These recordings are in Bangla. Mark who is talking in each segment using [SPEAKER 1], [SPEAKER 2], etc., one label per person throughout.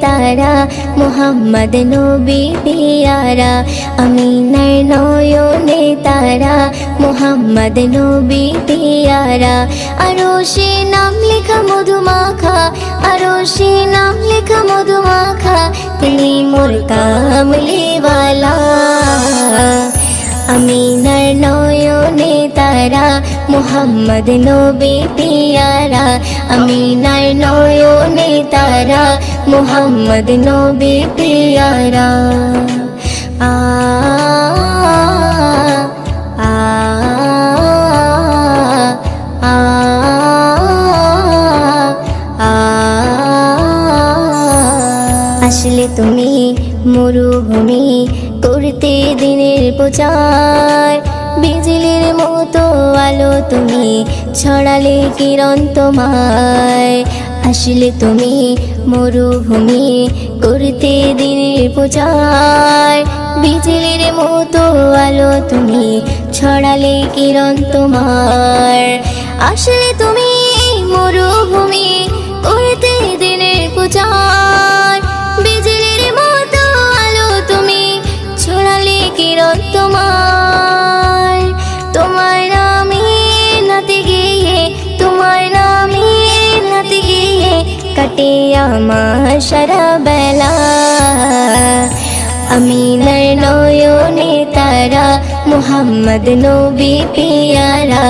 [SPEAKER 1] তারা মুহাম্মদ নবী পিয়ারা আমিনার নয়নে তারা মুহাম্মদ নবী পিয়ারা আরশে নাম লেখা মধুমাখা আরশে নাম লেখা মধুমাখা তিনি মোর কামলিওয়ালা আমিনার নয়নে তারা মুহাম্মদ নবী পিয়ারা আমিনার নয়নে তারা মুহাম্মদ নবী পিয়ারা আ আ আ আ আসলে তুমি মরুভূমি করতে দিনের প্রচার বিজলির মতো আলো তুমি ছড়ালে কিরণ তোমায় আসলে তুমি মরুভূমি করতে দিনের প্রচার বিজলির মতো আলো তুমি ছড়ালে কিরণ তোমার আসলে তুমি মরুভূমি করতে দিনের প্রচার বিজলির মতো আলো তুমি ছড়ালে কিরণ তোমার তোমার নামে নাতে গিয়ে তোমার নামে নাতে গিয়ে কাটে আমার সারা বেলা আমিনার নয়নে তারা মুহাম্মদ নবী পিয়ারা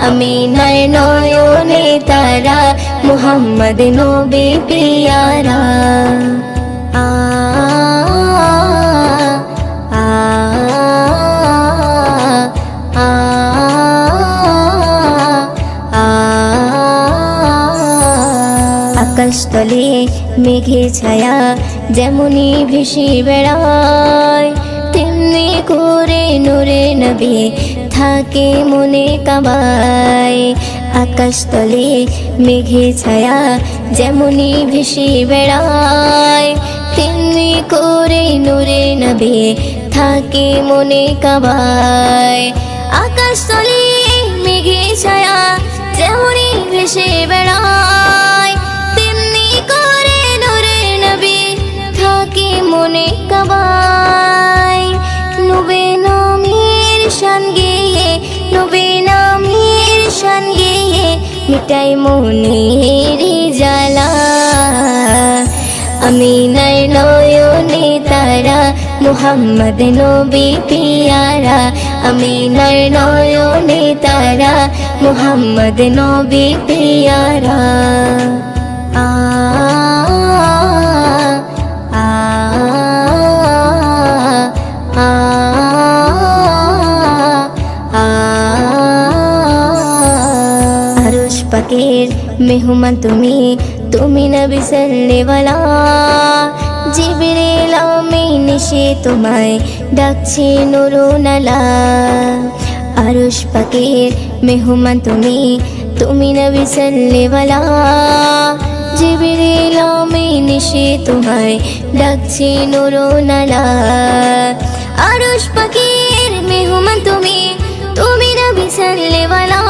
[SPEAKER 1] আমিনার নয়নে তারা মুহাম্মদ নবী পিয়ারা আ আ আ আ আকাশতলে মেঘে ছায়া যেমনি ভেসে বেড়ায় তেমনি করে নূরে নবী থাকে মনে কাবায় আকাশতলে মেঘে ছায়া যেমনি ভেসে বেড়ায় তেমনি করে নূরে নবী থাকে মনে কাবায় আকাশতলে মেঘে ছায়া যেমনি ভেসে বেড়ায় তেমনি করে নূরে নবী থাকে মনে কাবায় নবী নামের শান গেয়ে নবী নামের শান গেয়ে মিটাই মনের জ্বালা আমিনার নয়নে তারা মুহাম্মদ নবী পিয়ারা আমিনার নয়নে তারা মুহাম্মদ নবী পিয়ারা আ আ আ আ আরশ পাকের মেহমান তুমি তুমি নবী সাল্লেওয়ালা জিবরিল আমিন সে তোমায় ডাকছে নুরুনালা আরশ পাকের মেহমান তুমি তুমি নবী সাল্লেওয়ালা জিবরিল আমিন সে তোমায় ডাকছে নুরুনালা আরশ পাকের মেহমান তুমি তুমি নবী সাল্লেওয়ালা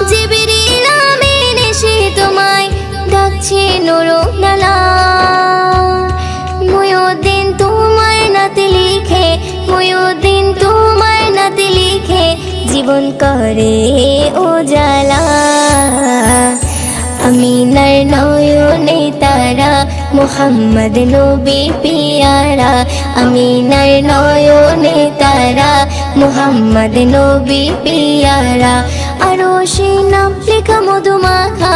[SPEAKER 1] জিবরিল আমিন সে তোমায় ডাকছে নুরুনালা মুয়ুদ্দিন তোমার নাতে লিখে মুয়ুদ্দিন তোমার নাতে লিখে জীবন করে উজালা আমিনার নয়নে তারা মুহাম্মদ নবী পিয়ারা আমিনার নয়নে তারা মুহাম্মদ নবী পিয়ারা আরশে নাম লেখা মধুমাখা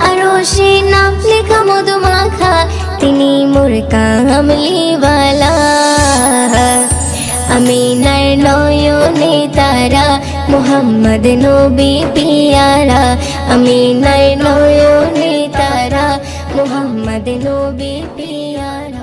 [SPEAKER 1] আরশে নাম লেখা মধুমাখা তিনি মোর কামলিওয়ালা আমিনার নয়নে তারা মুহাম্মদ নবী পিয়ারা আমিনার নয়নে তারা মুহাম্মদ নবী পিয়ারা।